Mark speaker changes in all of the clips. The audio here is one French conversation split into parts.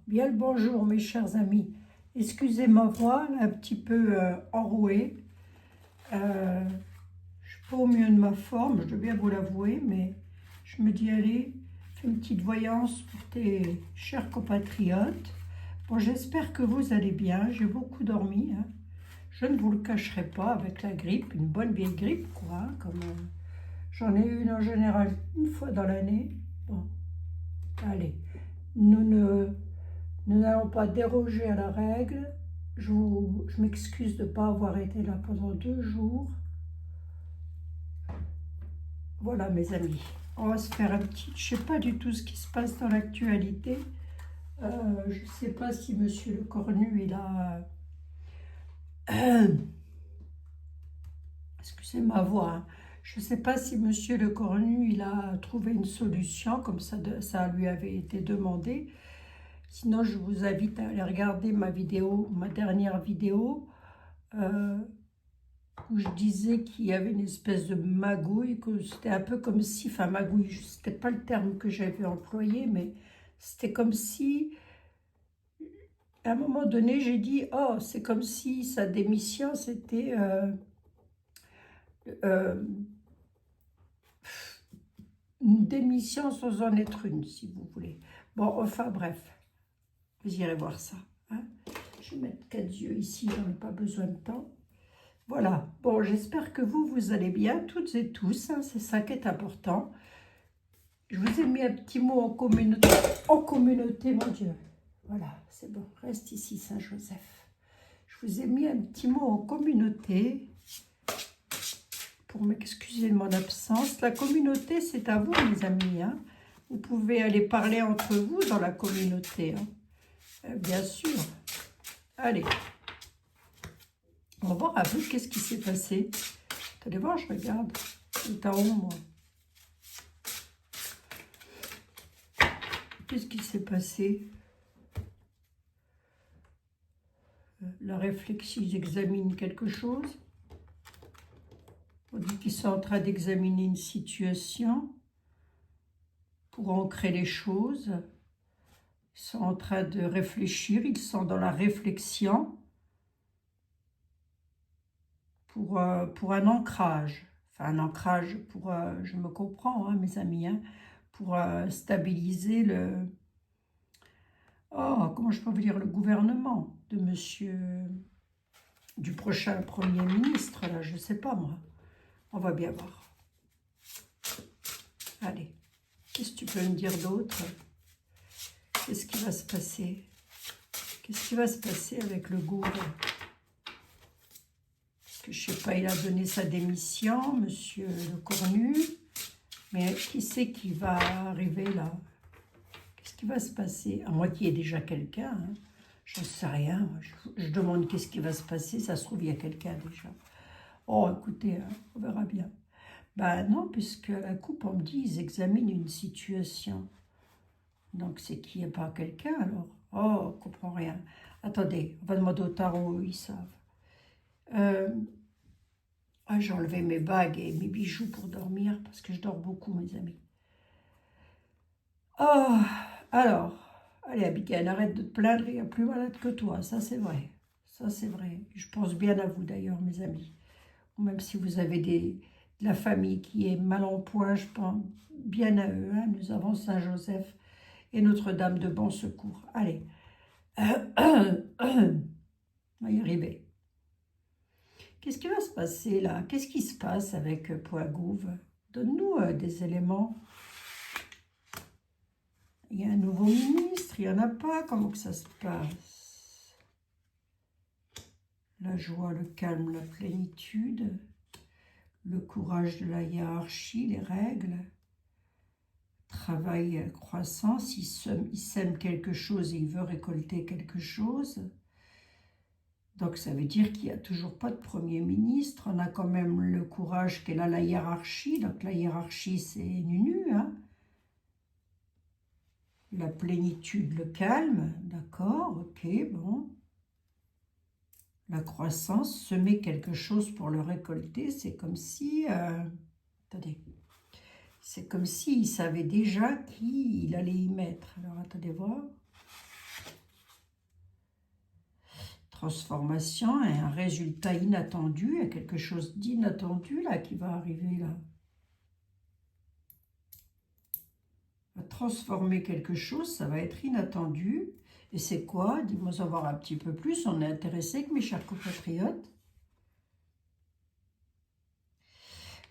Speaker 1: Bien le bonjour mes chers amis. Excusez ma voix, un petit peu enrouée. Je suis pas au mieux de ma forme, je dois bien vous l'avouer, mais je me dis allez, fais une petite voyance pour tes chers compatriotes. Bon, j'espère que vous allez bien, j'ai beaucoup dormi, hein. Je ne vous le cacherai pas avec la grippe, une bonne vieille grippe quoi, hein, comme j'en ai une en général une fois dans l'année. Bon, allez, nous n'allons pas déroger à la règle. Je m'excuse de ne pas avoir été là pendant 2 jours. Voilà mes amis, on va se faire un petit... Je ne sais pas du tout ce qui se passe dans l'actualité. Je ne sais pas si Monsieur Le Cornu, il a... Excusez ma voix. Hein. Je ne sais pas si Monsieur Le Cornu, il a trouvé une solution, comme ça lui avait été demandé. Sinon, je vous invite à aller regarder ma dernière vidéo, où je disais qu'il y avait une espèce de magouille, que c'était un peu comme si, enfin magouille, c'était pas le terme que j'avais employé, mais c'était comme si, à un moment donné, j'ai dit, oh, c'est comme si sa démission, c'était une démission sans en être une, si vous voulez. Bon, enfin bref, vous irez voir ça. Hein. Je vais mettre 4 yeux ici, j'en ai pas besoin de temps. Voilà, bon, j'espère que vous allez bien, toutes et tous, hein, c'est ça qui est important. Je vous ai mis un petit mot en communauté, mon Dieu. Voilà, c'est bon, reste ici, Saint-Joseph. Je vous ai mis un petit mot en communauté, pour m'excuser de mon absence. La communauté, c'est à vous, mes amis, hein. Vous pouvez aller parler entre vous dans la communauté, hein. Bien sûr. Allez. On va voir un peu qu'est-ce qui s'est passé. Allez voir, je regarde. C'est en haut, moi. Qu'est-ce qui s'est passé? La réflexion, ils examinent quelque chose. On dit qu'ils sont en train d'examiner une situation pour ancrer les choses. Ils sont en train de réfléchir, ils sont dans la réflexion pour un ancrage. Enfin, un ancrage pour, je me comprends, hein, mes amis, hein, pour stabiliser le... Oh, comment je peux vous dire, le gouvernement de monsieur... du prochain Premier ministre, là, je ne sais pas, moi. On va bien voir. Allez, qu'est-ce que tu peux me dire d'autre? Qu'est-ce qui va se passer? Qu'est-ce qui va se passer avec le gouvernement? Parce que je ne sais pas, il a donné sa démission, monsieur Le Cornu. Mais qui c'est qui va arriver là? Qu'est-ce qui va se passer? À moins qu'il y ait déjà quelqu'un. Hein. Je ne sais rien. Je demande qu'est-ce qui va se passer. Ça se trouve, il y a quelqu'un déjà. Oh, écoutez, hein, on verra bien. Ben non, puisque la coupe, on me dit, ils examinent une situation. Donc, c'est qu'il n'y a pas quelqu'un, alors. Oh, on ne comprend rien. Attendez, on va demander au tarot, ils savent. Ah, j'ai enlevé mes bagues et mes bijoux pour dormir, parce que je dors beaucoup, mes amis. Oh, alors, allez, Abigail, arrête de te plaindre, il y a plus malade que toi, ça c'est vrai. Ça c'est vrai. Je pense bien à vous, d'ailleurs, mes amis. Même si vous avez de la famille qui est mal en point, je pense bien à eux. Hein. Nous avons Saint-Joseph et Notre-Dame de Bon Secours. Allez, on va y arriver. Qu'est-ce qui va se passer là? Qu'est-ce qui se passe avec Poigouve? Donne-nous des éléments. Il y a un nouveau ministre, il n'y en a pas. Comment que ça se passe? La joie, le calme, la plénitude, le courage de la hiérarchie, les règles. Travail, croissance, il sème quelque chose et il veut récolter quelque chose. Donc ça veut dire qu'il n'y a toujours pas de Premier ministre. On a quand même le courage qu'elle a la hiérarchie. Donc la hiérarchie, c'est Nunu. Hein. La plénitude, le calme. D'accord, ok, bon. La croissance, semer quelque chose pour le récolter, c'est comme si... attendez. C'est comme s'il savait déjà qui il allait y mettre. Alors, attendez voir. Transformation et un résultat inattendu, il y a quelque chose d'inattendu là qui va arriver là. On va transformer quelque chose, ça va être inattendu. Et c'est quoi? Dis-moi en voir un petit peu plus, on est intéressé que mes chers compatriotes.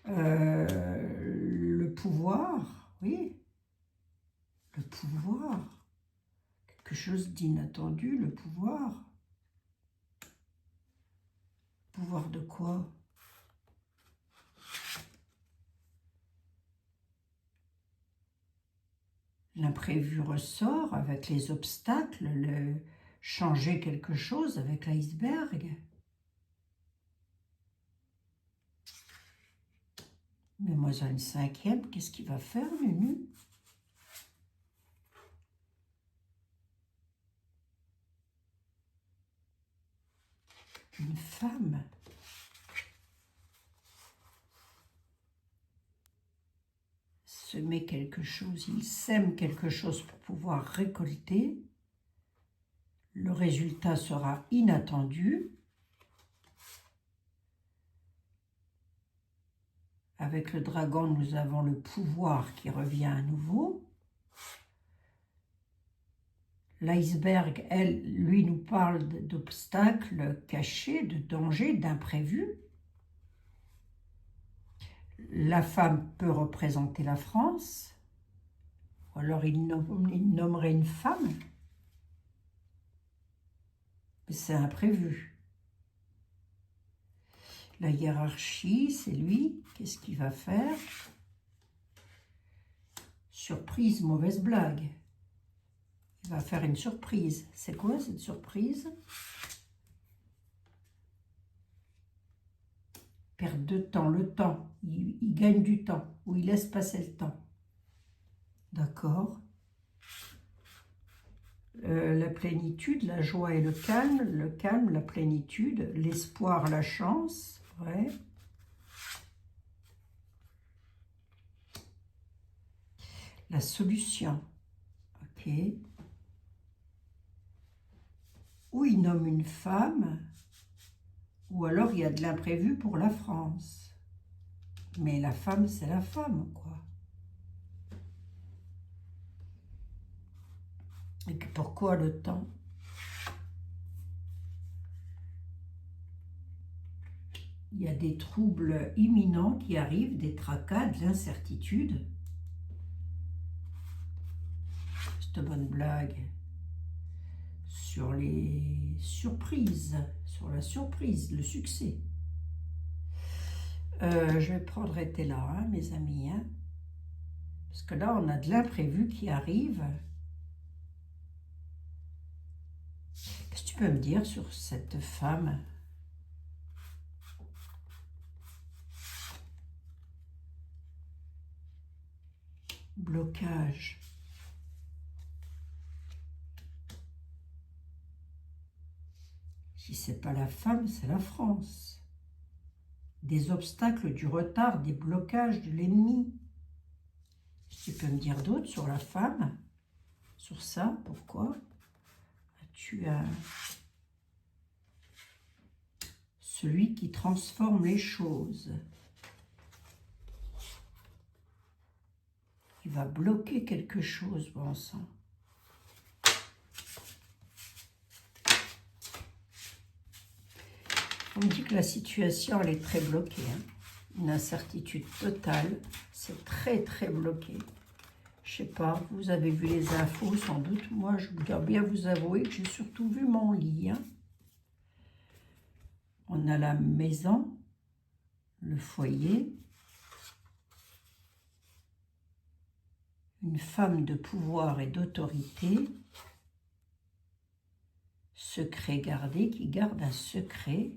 Speaker 1: Le pouvoir, oui, le pouvoir, quelque chose d'inattendu, le pouvoir. Pouvoir de quoi? L'imprévu ressort avec les obstacles, le changer quelque chose avec l'iceberg. Mets-moi une cinquième, qu'est-ce qu'il va faire, Nunu? Une femme. Semer quelque chose, il sème quelque chose pour pouvoir récolter. Le résultat sera inattendu. Avec le dragon, nous avons le pouvoir qui revient à nouveau. L'iceberg, elle, lui, nous parle d'obstacles cachés, de dangers, d'imprévus. La femme peut représenter la France, ou alors il nommerait une femme, mais c'est imprévu. La hiérarchie, c'est lui, qu'est-ce qu'il va faire? Surprise, mauvaise blague. Il va faire une surprise. C'est quoi cette surprise? Perte de temps, le temps. Il gagne du temps, ou il laisse passer le temps. D'accord. La plénitude, la joie et le calme, la plénitude, l'espoir, la chance, ouais. La solution, ok. Ou il nomme une femme, ou alors il y a de l'imprévu pour la France. Mais la femme, c'est la femme, quoi. Et pourquoi le temps? Il y a des troubles imminents qui arrivent, des tracas, de l'incertitude. Cette bonne blague sur les surprises, sur la surprise, le succès. Je vais prendre été là, hein, mes amis. Hein, parce que là, on a de l'imprévu qui arrive. Qu'est-ce que tu peux me dire sur cette femme? Blocage. Si c'est pas la femme, c'est la France. Des obstacles, du retard, des blocages de l'ennemi. Tu peux me dire d'autres sur la femme? Sur ça, pourquoi? Tu as celui qui transforme les choses. Il va bloquer quelque chose, bon sang. On me dit que la situation, elle est très bloquée. Hein. Une incertitude totale. C'est très, très bloqué. Je sais pas, vous avez vu les infos sans doute. Moi, je dois bien vous avouer que j'ai surtout vu mon lit. Hein. On a la maison, le foyer, une femme de pouvoir et d'autorité, secret gardé, qui garde un secret.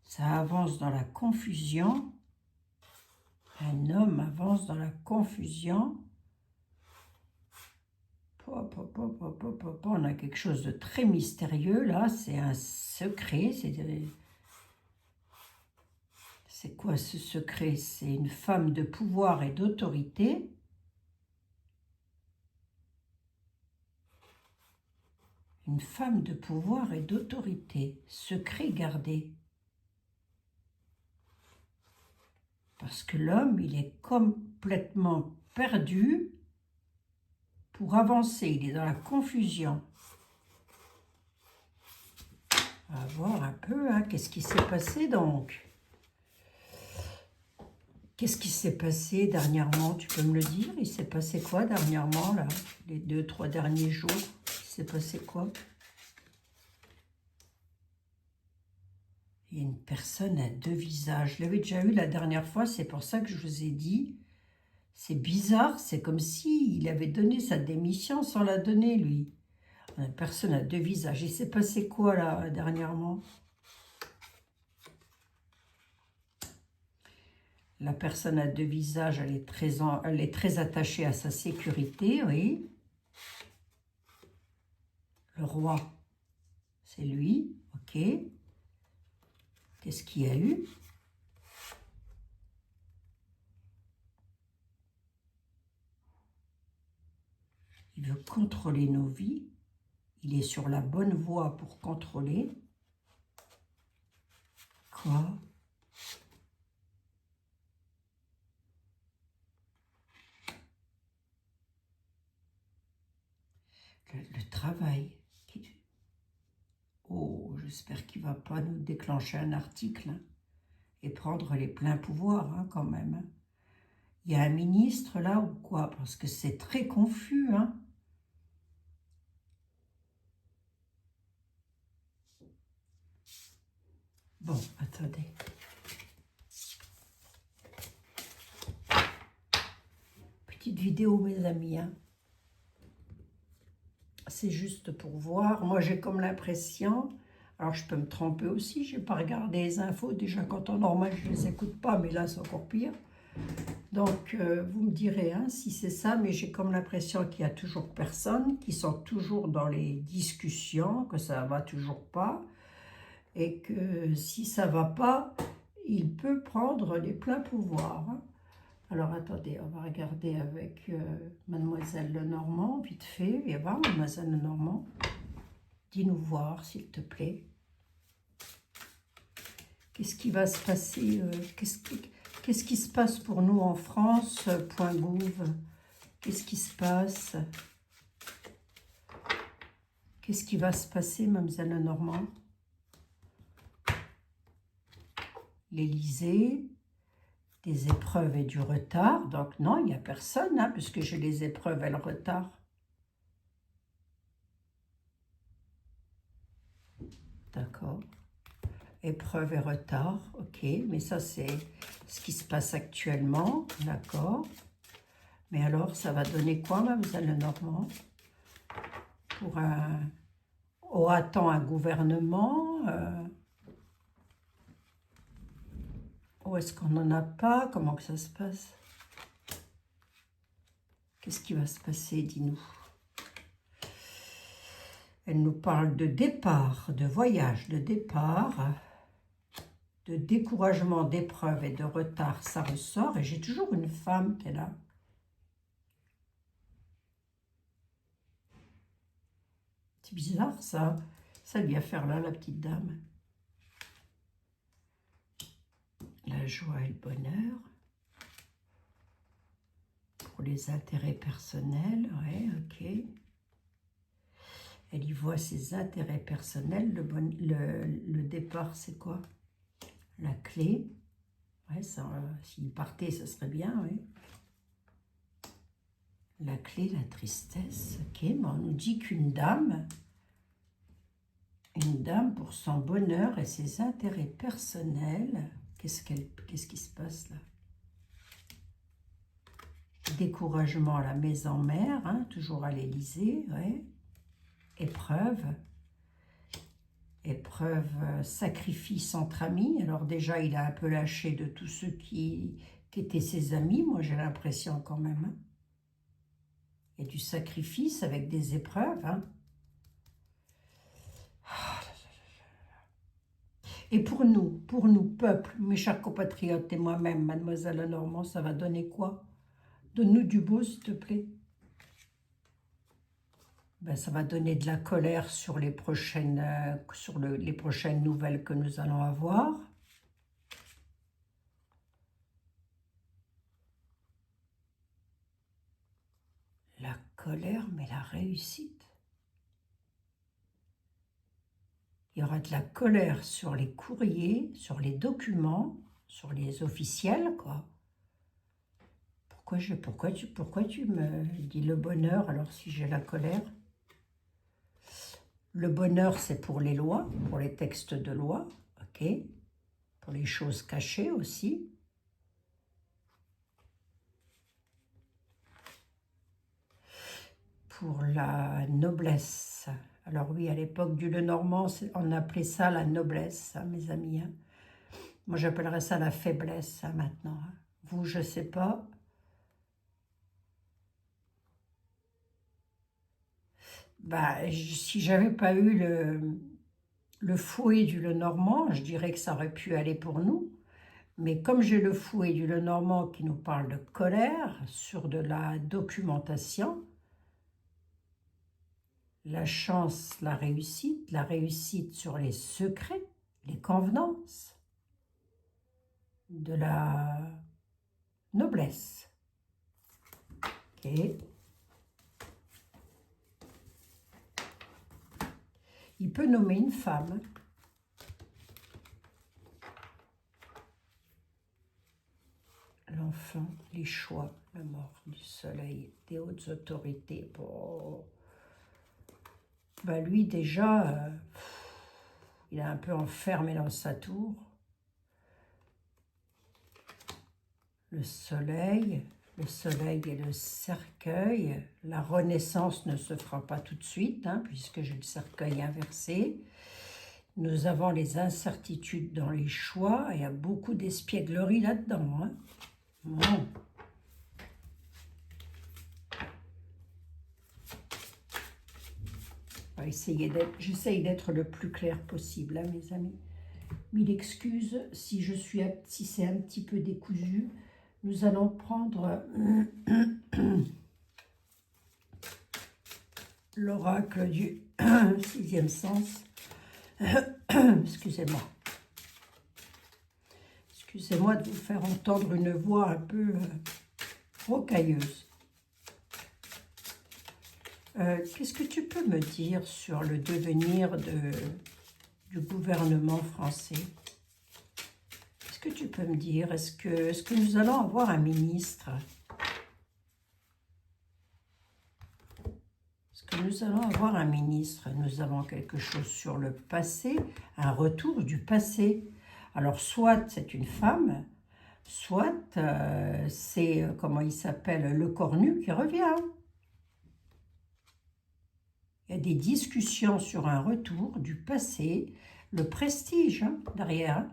Speaker 1: Ça avance dans la confusion. Un homme avance dans la confusion. On a quelque chose de très mystérieux là. C'est un secret. C'est quoi ce secret? C'est une femme de pouvoir et d'autorité. Une femme de pouvoir et d'autorité, secret gardé. Parce que l'homme, il est complètement perdu pour avancer. Il est dans la confusion. On va voir un peu, hein, qu'est-ce qui s'est passé donc? Qu'est-ce qui s'est passé dernièrement? Tu peux me le dire? Il s'est passé quoi dernièrement, là? Les 2-3 derniers jours? Il s'est passé quoi? Il y a une personne à 2 visages. Je l'avais déjà eu la dernière fois, c'est pour ça que je vous ai dit. C'est bizarre, c'est comme s'il avait donné sa démission sans la donner, lui. Une personne à 2 visages. Il s'est passé quoi, là, dernièrement? La personne à 2 visages, elle est très attachée à sa sécurité, oui. Le roi, c'est lui, ok. Qu'est-ce qu'il y a eu? Il veut contrôler nos vies. Il est sur la bonne voie pour contrôler. Quoi? Le travail. Oh, j'espère qu'il ne va pas nous déclencher un article, hein, et prendre les pleins pouvoirs, hein, quand même. Hein. Il y a un ministre là ou quoi? Parce que c'est très confus, hein. Bon, attendez. Petite vidéo, mes amis, hein. C'est juste pour voir. Moi, j'ai comme l'impression, alors je peux me tromper aussi, je n'ai pas regardé les infos. Déjà, quand en normal, je ne les écoute pas, mais là, c'est encore pire. Donc, vous me direz hein, si c'est ça, mais j'ai comme l'impression qu'il n'y a toujours personne, qui sont toujours dans les discussions, que ça ne va toujours pas, et que si ça ne va pas, il peut prendre les pleins pouvoirs. Hein. Alors, attendez, on va regarder avec Mademoiselle Lenormand, vite fait. Viens voir, Mademoiselle Lenormand. Dis-nous voir, s'il te plaît. Qu'est-ce qui va se passer Qu'est-ce qui se passe pour nous en France, .gouv? Qu'est-ce qui se passe? Qu'est-ce qui va se passer, Mademoiselle Lenormand? L'Élysée, des épreuves et du retard. Donc non, il n'y a personne, hein, puisque j'ai les épreuves et le retard. D'accord. Épreuve et retard, ok. Mais ça, c'est ce qui se passe actuellement, d'accord. Mais alors, ça va donner quoi, Mademoiselle Lenormand? Pour un... Aura-t-on un gouvernement ou est-ce qu'on n'en a pas? Comment que ça se passe? Qu'est-ce qui va se passer, dis-nous? Elle nous parle de départ, de voyage, de départ, de découragement, d'épreuves et de retard, ça ressort. Et j'ai toujours une femme qui est là. C'est bizarre, ça. Ça lui a faire là, la petite dame. La joie et le bonheur. Pour les intérêts personnels, ouais, ok. Elle y voit ses intérêts personnels. Le départ, c'est quoi? La clé. Ouais, s'il partait, ça serait bien, oui. La clé, la tristesse. Ok, mais on nous dit qu'une dame pour son bonheur et ses intérêts personnels, qu'est-ce qui se passe là? Découragement à la maison mère, hein, toujours à l'Élysée, ouais. Épreuve, sacrifice entre amis. Alors déjà, il a un peu lâché de tous ceux qui étaient ses amis, moi j'ai l'impression quand même. Hein. Il y a du sacrifice avec des épreuves. Hein. Et pour nous, peuple, mes chers compatriotes et moi-même, Mademoiselle Lenormand, ça va donner quoi? Donne-nous du beau, s'il te plaît. ben, ça va donner de la colère sur les prochaines, les prochaines nouvelles que nous allons avoir. La colère, mais la réussite. Il y aura de la colère sur les courriers, sur les documents, sur les officiels, quoi. Pourquoi tu me dis le bonheur alors si j'ai la colère? Le bonheur, c'est pour les lois, pour les textes de loi, ok? Pour les choses cachées aussi. Pour la noblesse. Alors oui, à l'époque du Lenormand, on appelait ça la noblesse, hein, mes amis. Hein. Moi, j'appellerais ça la faiblesse hein, maintenant. Hein. Vous, je sais pas. Bah, si j'avais pas eu le fouet du Lenormand, je dirais que ça aurait pu aller pour nous. Mais comme j'ai le fouet du Lenormand qui nous parle de colère sur de la documentation, la chance, la réussite sur les secrets, les convenances, de la noblesse. Ok. Il peut nommer une femme. L'enfant, les choix, la mort, du soleil, des hautes autorités. Bon. Bah lui déjà, il est un peu enfermé dans sa tour. Le soleil et le cercueil. La renaissance ne se fera pas tout de suite, hein, puisque j'ai le cercueil inversé. Nous avons les incertitudes dans les choix. Il y a beaucoup d'espièglerie là-dedans. Hein. Bon. J'essaye d'être le plus clair possible, hein, mes amis. Mille excuses si c'est un petit peu décousu. Nous allons prendre l'oracle du sixième sens. Excusez-moi. Excusez-moi de vous faire entendre une voix un peu rocailleuse. Qu'est-ce que tu peux me dire sur le devenir du gouvernement français? Qu'est-ce que tu peux me dire? Est-ce que nous allons avoir un ministre? Est-ce que nous allons avoir un ministre? Nous avons quelque chose sur le passé, un retour du passé. Alors, soit c'est une femme, soit c'est, comment il s'appelle, Le Cornu qui revient. Il y a des discussions sur un retour du passé, le prestige hein, derrière.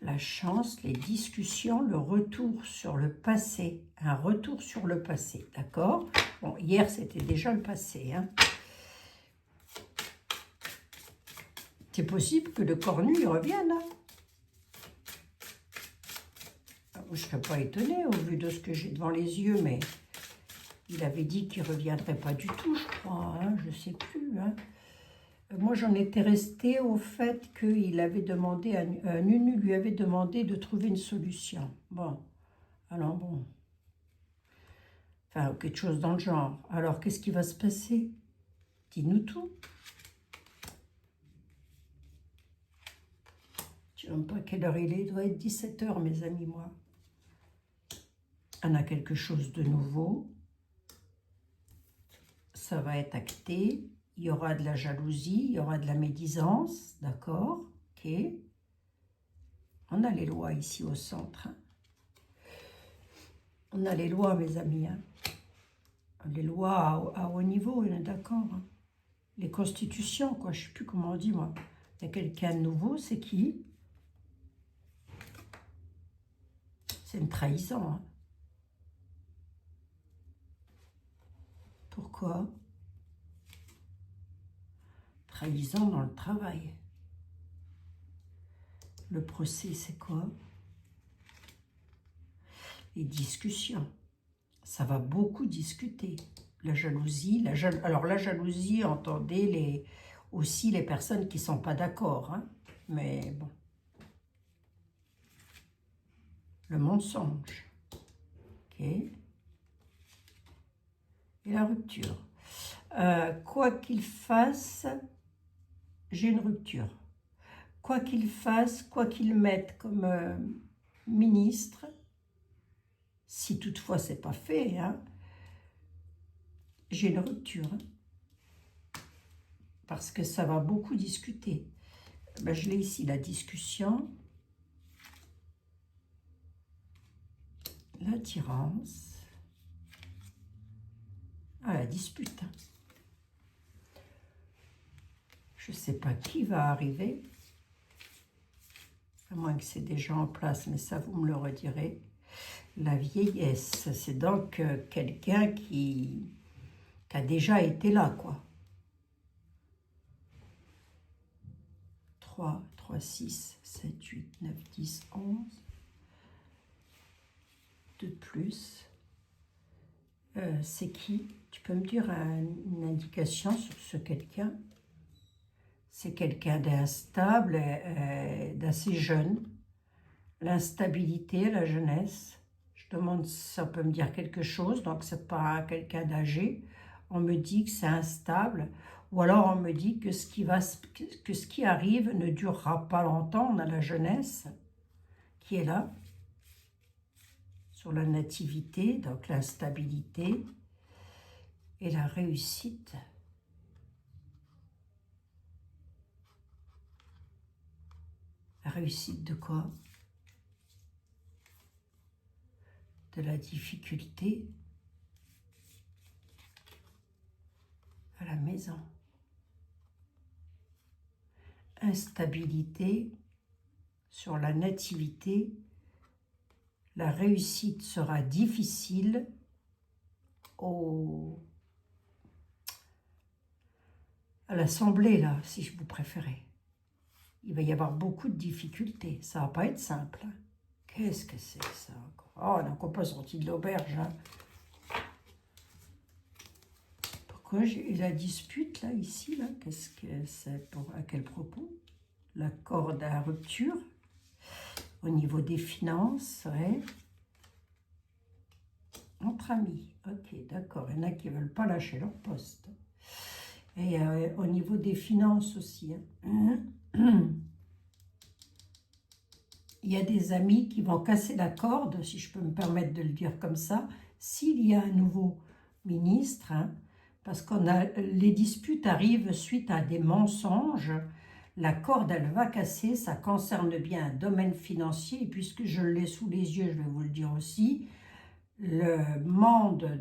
Speaker 1: La chance, les discussions, le retour sur le passé. Un retour sur le passé, d'accord? Bon, hier, c'était déjà le passé. Hein. C'est possible que le Cornu y revienne. Hein. Je ne serais pas étonnée au vu de ce que j'ai devant les yeux, mais il avait dit qu'il ne reviendrait pas du tout, je crois. Hein, je ne sais plus. Hein. Moi, j'en étais restée au fait qu'il avait demandé, Nunu lui avait demandé de trouver une solution. Bon, alors bon. Enfin, quelque chose dans le genre. Alors, qu'est-ce qui va se passer? Dis-nous tout. Je ne sais même pas quelle heure il est. Il doit être 17 h, mes amis, moi. On a quelque chose de nouveau. Ça va être acté. Il y aura de la jalousie, il y aura de la médisance, d'accord? Ok. On a les lois ici au centre. Hein. On a les lois, mes amis. Hein. Les lois à haut niveau, on est d'accord. Hein. Les constitutions, quoi. Je ne sais plus comment on dit, moi. Il y a quelqu'un de nouveau, c'est qui? C'est une trahison. Hein. Pourquoi? Trahison dans le travail. Le procès, c'est quoi? les discussions. Ça va beaucoup discuter. La jalousie, alors la jalousie, entendez aussi les personnes qui ne sont pas d'accord, hein, mais bon. Le mensonge, ok, et la rupture. Quoi qu'il fasse, j'ai une rupture. Quoi qu'il fasse, quoi qu'il mette comme ministre, si toutefois c'est pas fait, hein, j'ai une rupture. Hein, parce que ça va beaucoup discuter. Ben, je l'ai ici, la discussion, l'attirance, la dispute. Je ne sais pas qui va arriver, à moins que c'est déjà en place, mais ça, vous me le redirez. La vieillesse, c'est donc quelqu'un qui a déjà été là, quoi. 3, 3, 6, 7, 8, 9, 10, 11. De plus. C'est qui? Tu peux me dire une indication sur ce quelqu'un? C'est quelqu'un d'instable, d'assez jeune. L'instabilité, la jeunesse. Je demande si ça peut me dire quelque chose, donc c'est pas quelqu'un d'âgé. On me dit que c'est instable, ou alors on me dit que ce qui arrive ne durera pas longtemps. On a la jeunesse qui est là, sur la nativité, donc l'instabilité et la réussite. La réussite de quoi? De la difficulté à la maison. Instabilité sur la nativité. La réussite sera difficile à l'Assemblée, là, si vous préférez. Il va y avoir beaucoup de difficultés. Ça va pas être simple. Hein. Qu'est-ce que c'est ça encore? Oh, on n'a encore pas sorti de l'auberge. Hein. Pourquoi j'ai la dispute, là, ici, là? Qu'est-ce que c'est à quel propos? L'accord de la rupture. Au niveau des finances, ouais. Entre amis. Ok, d'accord. Il y en a qui ne veulent pas lâcher leur poste. Et au niveau des finances aussi. Hein. Il y a des amis qui vont casser la corde, si je peux me permettre de le dire comme ça, s'il y a un nouveau ministre, hein, parce qu'on a les disputes arrivent suite à des mensonges. La corde, elle va casser, ça concerne bien un domaine financier, et puisque je l'ai sous les yeux, je vais vous le dire aussi, le monde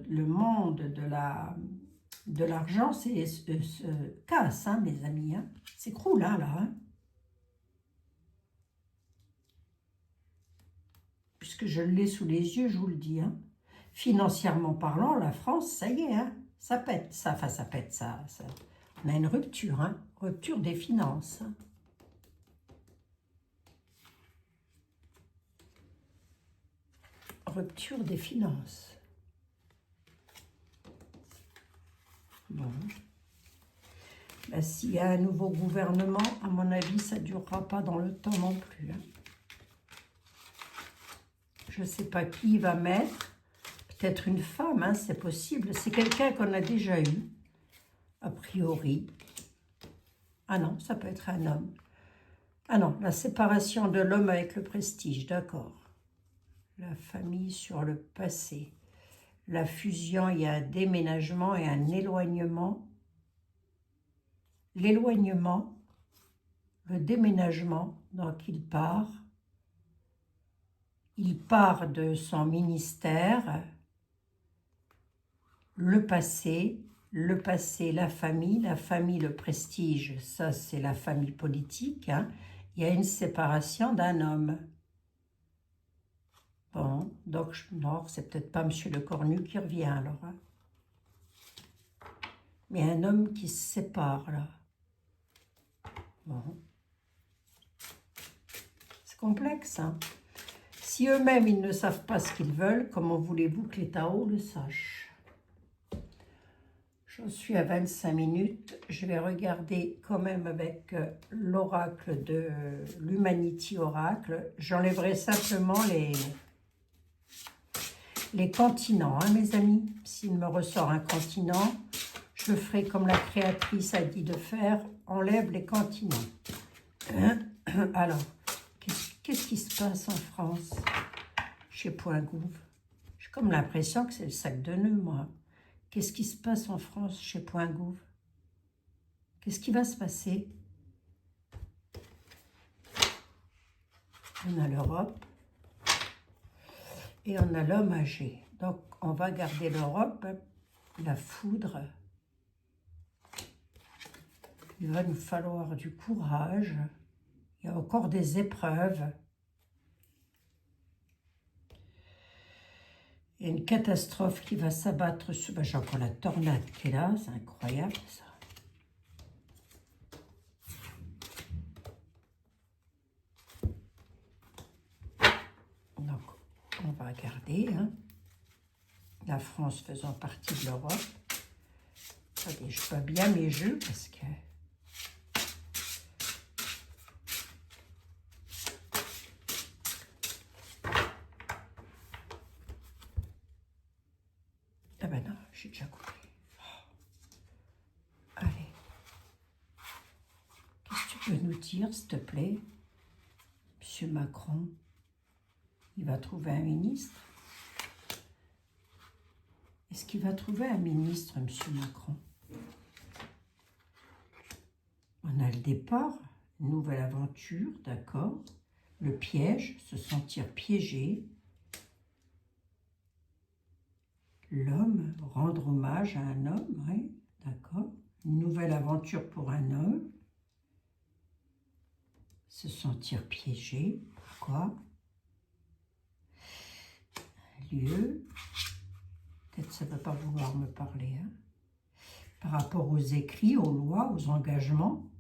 Speaker 1: de l'argent se casse, hein, mes amis, hein, s'écroule, hein, là, hein. Puisque je l'ai sous les yeux, je vous le dis, hein. Financièrement parlant, la France, ça y est, hein, ça pète, ça pète, ça. On a une rupture, hein, rupture des finances. Hein. Rupture des finances. Bon. Là, s'il y a un nouveau gouvernement, à mon avis, ça ne durera pas dans le temps non plus. Hein. Je ne sais pas qui il va mettre. Peut-être une femme, hein, c'est possible. C'est quelqu'un qu'on a déjà eu, a priori. Ah non, ça peut être un homme. Ah non, la séparation de l'homme avec le prestige, d'accord. La famille sur le passé. La fusion, il y a un déménagement et un éloignement. L'éloignement, le déménagement, donc il part. Il part de son ministère, le passé, la famille, le prestige, ça c'est la famille politique. Hein. Il y a une séparation d'un homme. Bon, donc non, c'est peut-être pas Monsieur Le Cornu qui revient alors. Hein. Mais un homme qui se sépare là. Bon. C'est complexe, hein. Si eux-mêmes, ils ne savent pas ce qu'ils veulent, comment voulez-vous que les Tao le sachent? J'en suis à 25 minutes. Je vais regarder quand même avec l'oracle de l'Humanity Oracle. J'enlèverai simplement les continents, hein, mes amis. S'il me ressort un continent, je ferai comme la créatrice a dit de faire, enlève les continents. Alors, qu'est-ce qui se passe en France chez Point-Gouv? J'ai comme l'impression que c'est le sac de nœuds, moi. Qu'est-ce qui se passe en France chez Point-Gouv? Qu'est-ce qui va se passer? On a l'Europe et on a l'homme âgé. Donc, on va garder l'Europe, la foudre. Il va nous falloir du courage. Il y a encore des épreuves. Il y a une catastrophe qui va s'abattre sur... J'ai encore la tornade qui est là, c'est incroyable ça. Donc, on va regarder. Hein. La France faisant partie de l'Europe. Attendez, je bats bien mes jeux parce que... Ah ben non, j'ai déjà coupé. Allez. Qu'est-ce que tu peux nous dire, s'il te plaît? Monsieur Macron, il va trouver un ministre? Est-ce qu'il va trouver un ministre, monsieur Macron? On a le départ, une nouvelle aventure, d'accord. Le piège, se sentir piégé. L'homme, rendre hommage à un homme, oui, d'accord. Une nouvelle aventure pour un homme. Se sentir piégé, pourquoi? Lieu, peut-être ça ne va pas vouloir me parler, hein. Par rapport aux écrits, aux lois, aux engagements.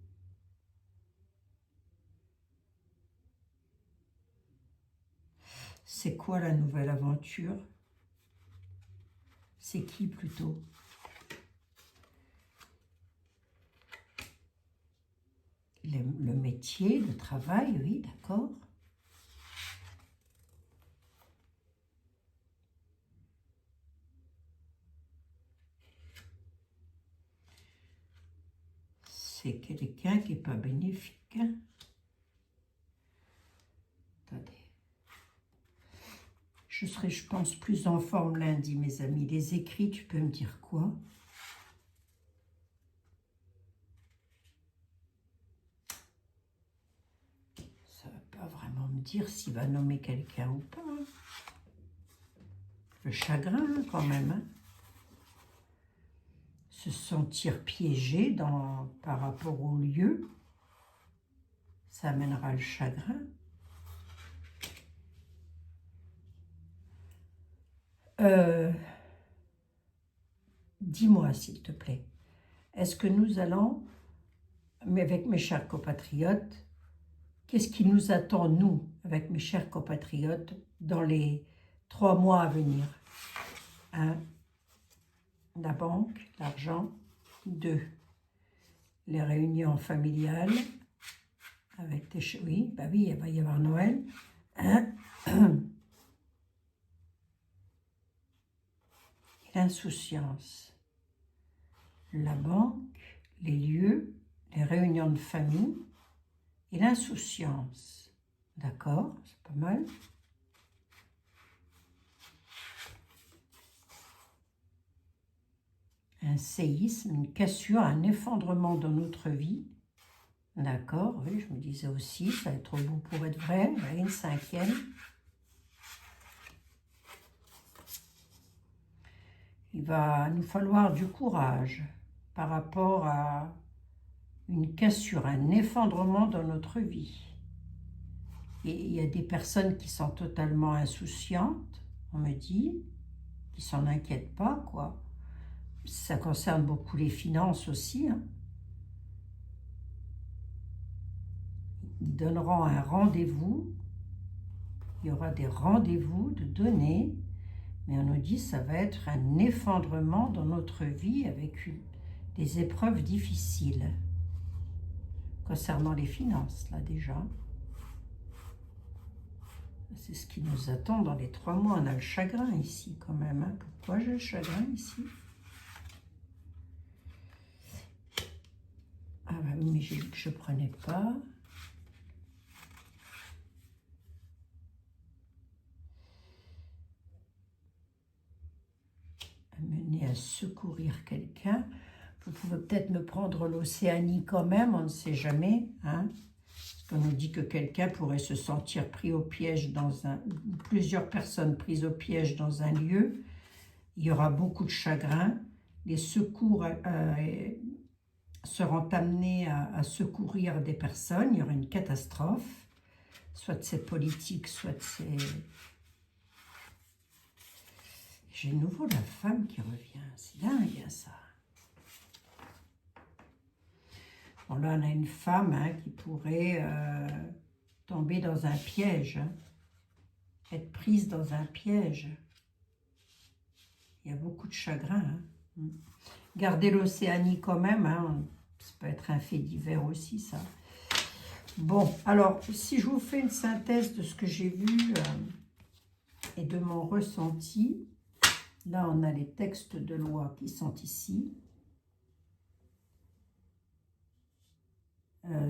Speaker 1: C'est quoi la nouvelle aventure? C'est qui plutôt? Le métier, le travail, oui, d'accord. C'est quelqu'un qui n'est pas bénéfique. Hein? Attendez. Je serai, je pense, plus en forme lundi, mes amis. Les écrits, tu peux me dire quoi? Ça ne va pas vraiment me dire s'il va nommer quelqu'un ou pas. Hein. Le chagrin, quand même. Hein. Se sentir piégé par rapport au lieu, ça amènera le chagrin. Dis-moi, s'il te plaît, est-ce que nous allons, mais avec mes chers compatriotes, qu'est-ce qui nous attend, nous, avec mes chers compatriotes, dans les 3 mois à venir? 1, la banque, l'argent. 2, les réunions familiales, avec tes... Oui, bah oui, il va y avoir Noël. 1, l'insouciance. La banque, les lieux, les réunions de famille et l'insouciance. D'accord, c'est pas mal. Un séisme, une cassure, un effondrement dans notre vie. D'accord, oui, je me disais aussi, ça va être trop beau pour être vrai. Oui, une 5e. Il va nous falloir du courage par rapport à une cassure, un effondrement dans notre vie. Et il y a des personnes qui sont totalement insouciantes, on me dit, qui s'en inquiètent pas, quoi. Ça concerne beaucoup les finances aussi. Hein. Ils donneront un rendez-vous Il y aura des rendez-vous de donner, mais on nous dit que ça va être un effondrement dans notre vie avec des épreuves difficiles. Concernant les finances, là déjà. C'est ce qui nous attend dans les 3 mois. On a le chagrin ici quand même. Hein. Pourquoi j'ai le chagrin ici? Ah bah oui, mais j'ai dit que je ne prenais pas. Amener à secourir quelqu'un. Vous pouvez peut-être me prendre l'Océanie quand même, on ne sait jamais. Hein. On nous dit que quelqu'un pourrait se sentir pris au piège plusieurs personnes prises au piège dans un lieu. Il y aura beaucoup de chagrin. Les secours seront amenés à secourir des personnes. Il y aura une catastrophe, soit c'est politique, soit c'est... J'ai de nouveau la femme qui revient. C'est dingue, hein, ça. Bon, là, on a une femme hein, qui pourrait tomber dans un piège, hein, être prise dans un piège. Il y a beaucoup de chagrin. Hein. Garder l'Océanie quand même, hein, ça peut être un fait divers aussi, ça. Bon, alors, si je vous fais une synthèse de ce que j'ai vu et de mon ressenti, là, on a les textes de loi qui sont ici.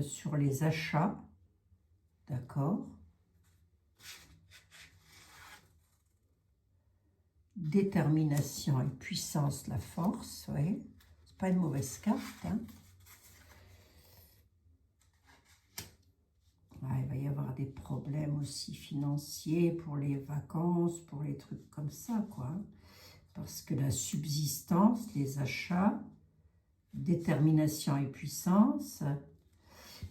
Speaker 1: Sur les achats, d'accord. Détermination et puissance, la force, oui. C'est pas une mauvaise carte. Hein. Ouais, il va y avoir des problèmes aussi financiers pour les vacances, pour les trucs comme ça, quoi. Parce que la subsistance, les achats, détermination et puissance,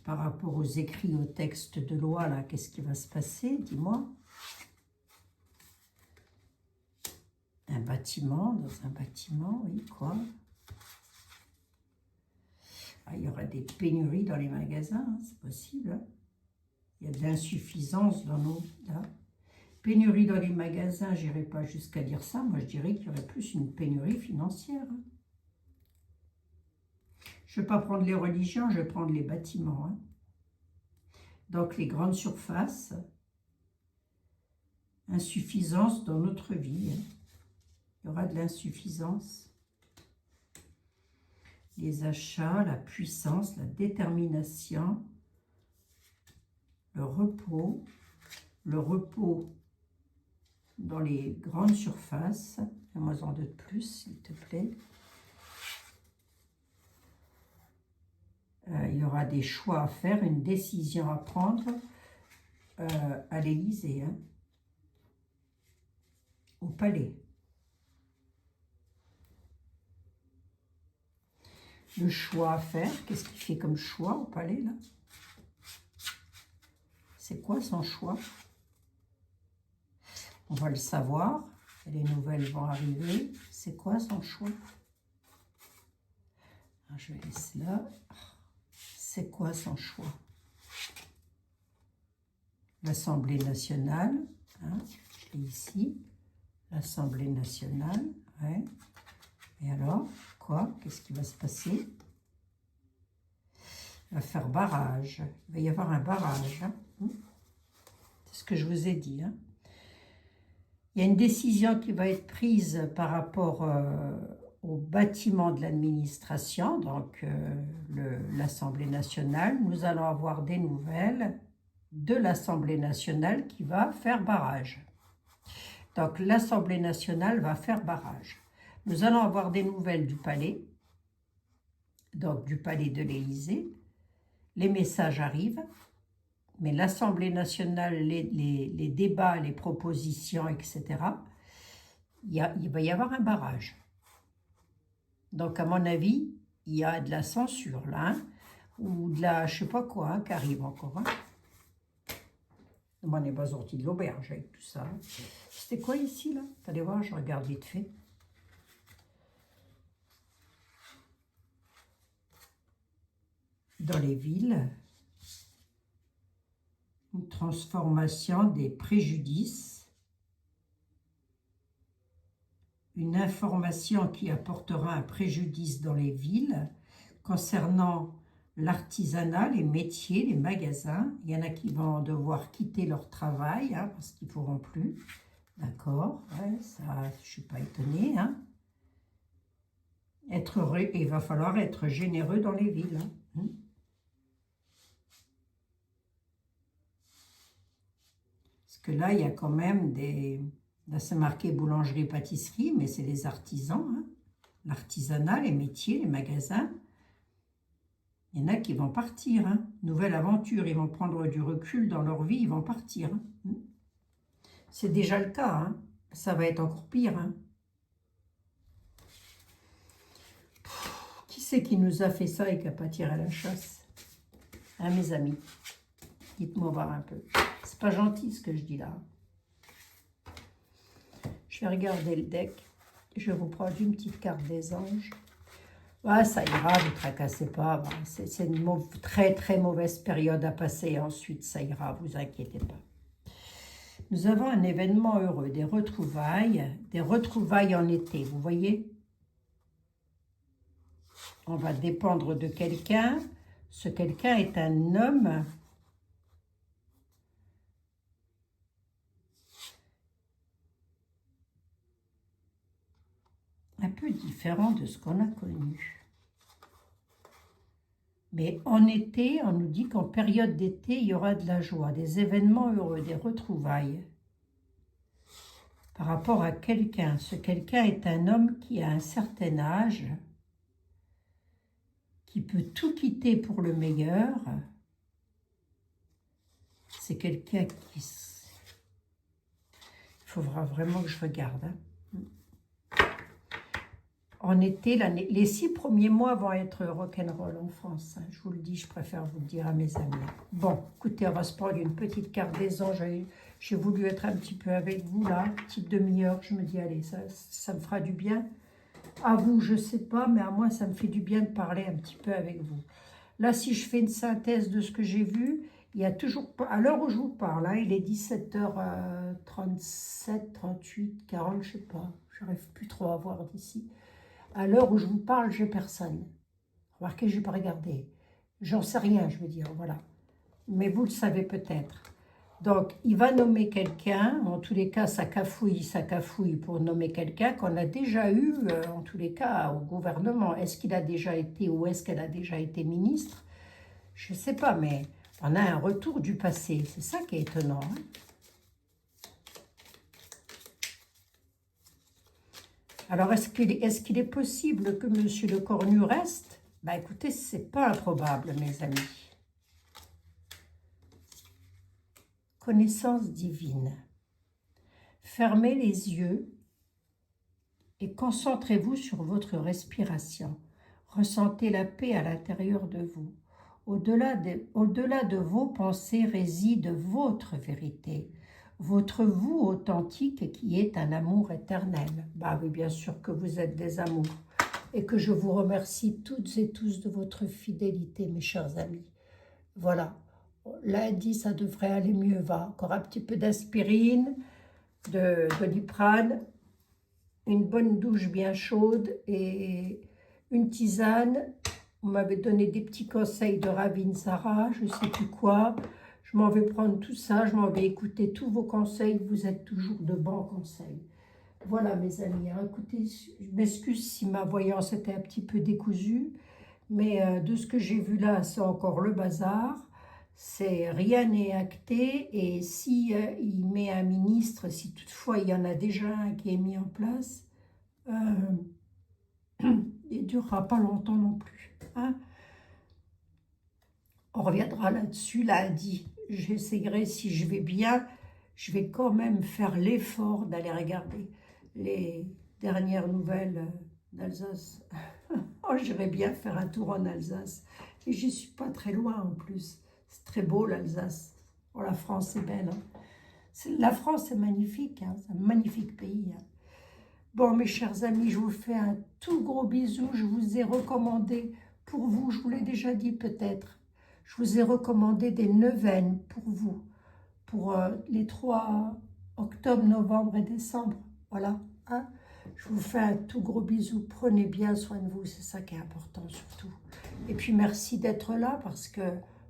Speaker 1: par rapport aux écrits, aux textes de loi, là, qu'est-ce qui va se passer, dis-moi? Un bâtiment, dans un bâtiment, oui, quoi? Ah, il y aura des pénuries dans les magasins, hein, c'est possible. Hein. Il y a de l'insuffisance dans nos... Là. Pénurie dans les magasins, je n'irai pas jusqu'à dire ça. Moi, je dirais qu'il y aurait plus une pénurie financière. Hein. Je ne vais pas prendre les religions, je vais prendre les bâtiments. Hein. Donc, les grandes surfaces, insuffisance dans notre vie. Hein. Il y aura de l'insuffisance. Les achats, la puissance, la détermination, le repos dans les grandes surfaces. Fais-moi en deux de plus, s'il te plaît. Il y aura des choix à faire, une décision à prendre à l'Élysée, hein, au palais. Le choix à faire, qu'est-ce qu'il fait comme choix au palais, là? C'est quoi son choix? On va le savoir, et les nouvelles vont arriver. C'est quoi son choix? Alors, je vais laisser là. C'est quoi son choix? L'Assemblée nationale, hein, je l'ai ici. L'Assemblée nationale, ouais. Et alors, quoi? Qu'est-ce qui va se passer? Il va faire barrage. Il va y avoir un barrage. Hein. C'est ce que je vous ai dit. Hein. Il y a une décision qui va être prise par rapport au bâtiment de l'administration, donc l'Assemblée nationale. Nous allons avoir des nouvelles de l'Assemblée nationale qui va faire barrage. Donc l'Assemblée nationale va faire barrage. Nous allons avoir des nouvelles du palais, donc du palais de l'Élysée. Les messages arrivent, mais l'Assemblée nationale, les débats, les propositions, etc., il va y avoir un barrage. Donc, à mon avis, il y a de la censure, là, hein, ou de la, je sais pas quoi, hein, qui arrive encore. Hein. On n'est pas sorti de l'auberge avec tout ça. Hein. C'était quoi ici, là? Allez voir, je regarde vite fait. Dans les villes, une transformation des préjudices, une information qui apportera un préjudice dans les villes concernant l'artisanat, les métiers, les magasins. Il y en a qui vont devoir quitter leur travail hein, parce qu'ils ne pourront plus. D'accord, ouais, ça, je ne suis pas étonnée. Hein. Être heureux, il va falloir être généreux dans les villes. Hein. Parce que là, il y a quand même des... Là, c'est marqué boulangerie-pâtisserie, mais c'est les artisans. Hein. L'artisanat, les métiers, les magasins. Il y en a qui vont partir. Hein. Nouvelle aventure, ils vont prendre du recul dans leur vie, ils vont partir. Hein. C'est déjà le cas. Hein. Ça va être encore pire. Hein. Qui c'est qui nous a fait ça et qui n'a pas tiré à la chasse? Hein, mes amis? Dites-moi voir un peu. C'est pas gentil ce que je dis là. Je vais regarder le deck. Je vais vous prendre une petite carte des anges. Ouais, ça ira, ne vous tracassez pas. C'est une très très mauvaise période à passer. Ensuite, ça ira, vous inquiétez pas. Nous avons un événement heureux, des retrouvailles en été, vous voyez? On va dépendre de quelqu'un. Ce quelqu'un est un homme un peu différent de ce qu'on a connu. Mais en été, on nous dit qu'en période d'été, il y aura de la joie, des événements heureux, des retrouvailles. Par rapport à quelqu'un, ce quelqu'un est un homme qui a un certain âge, qui peut tout quitter pour le meilleur. C'est quelqu'un qui... Il faudra vraiment que je regarde. Hein. En été, les 6 premiers mois vont être rock'n'roll en France. Hein. Je vous le dis, je préfère vous le dire à mes amis. Bon, écoutez, on va se prendre une petite carte des anges. J'ai voulu être un petit peu avec vous, là, petite demi-heure. Je me dis, allez, ça me fera du bien. À vous, je ne sais pas, mais à moi, ça me fait du bien de parler un petit peu avec vous. Là, si je fais une synthèse de ce que j'ai vu, il y a toujours pas... À l'heure où je vous parle, hein, il est 17h37, 38, 40, je ne sais pas. Je n'arrive plus trop à voir d'ici. À l'heure où je vous parle, j'ai personne. Remarquez, je n'ai pas regardé. J'en sais rien, je veux dire, voilà. Mais vous le savez peut-être. Donc, il va nommer quelqu'un. En tous les cas, ça cafouille pour nommer quelqu'un qu'on a déjà eu, en tous les cas, au gouvernement. Est-ce qu'il a déjà été ou est-ce qu'elle a déjà été ministre? Je ne sais pas, mais on a un retour du passé. C'est ça qui est étonnant. Hein. Alors, est-ce qu'il est possible que M. Le Cornu reste? Ben, écoutez, ce n'est pas improbable, mes amis. Connaissance divine. Fermez les yeux et concentrez-vous sur votre respiration. Ressentez la paix à l'intérieur de vous. Au-delà de vos pensées réside votre vérité. Votre vous authentique qui est un amour éternel. Bah oui, bien sûr que vous êtes des amours et que je vous remercie toutes et tous de votre fidélité, mes chers amis. Voilà, lundi, ça devrait aller mieux, va. Encore un petit peu d'aspirine, de Doliprane, une bonne douche bien chaude et une tisane. Vous m'avez donné des petits conseils de Ravinsara, je ne sais plus quoi. Je m'en vais prendre tout ça, je m'en vais écouter tous vos conseils. Vous êtes toujours de bons conseils. Voilà, mes amis. Alors, écoutez, je m'excuse si ma voyance était un petit peu décousue, mais de ce que j'ai vu là, c'est encore le bazar. Rien n'est acté. Et si il met un ministre, si toutefois il y en a déjà un qui est mis en place, il ne durera pas longtemps non plus. Hein? On reviendra là-dessus lundi. J'essaierai, si je vais bien, je vais quand même faire l'effort d'aller regarder les dernières nouvelles d'Alsace. Oh, j'irai bien faire un tour en Alsace. Et j'y suis pas très loin en plus. C'est très beau l'Alsace. Oh, la France est belle. Hein. La France est magnifique. Hein. C'est un magnifique pays. Hein. Bon, mes chers amis, je vous fais un tout gros bisou. Je vous ai recommandé, pour vous, je vous l'ai déjà dit peut-être, je vous ai recommandé des neuvaines pour vous. pour les 3 octobre, novembre et décembre. Voilà. Hein. Je vous fais un tout gros bisou. Prenez bien soin de vous. C'est ça qui est important surtout. Et puis merci d'être là parce que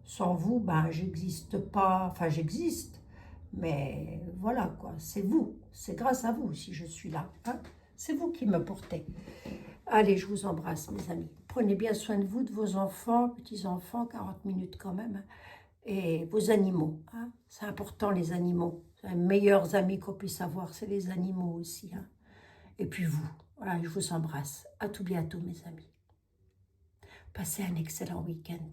Speaker 1: sans vous, ben, j'existe pas. Enfin, j'existe. Mais voilà quoi. C'est vous. C'est grâce à vous si je suis là. Hein. C'est vous qui me portez. Allez, je vous embrasse mes amis. Prenez bien soin de vous, de vos enfants, petits-enfants, 40 minutes quand même. Hein. Et vos animaux. Hein. C'est important les animaux. Les meilleurs amis qu'on puisse avoir, c'est les animaux aussi. Hein. Et puis vous. Voilà, je vous embrasse. À tout bientôt mes amis. Passez un excellent week-end.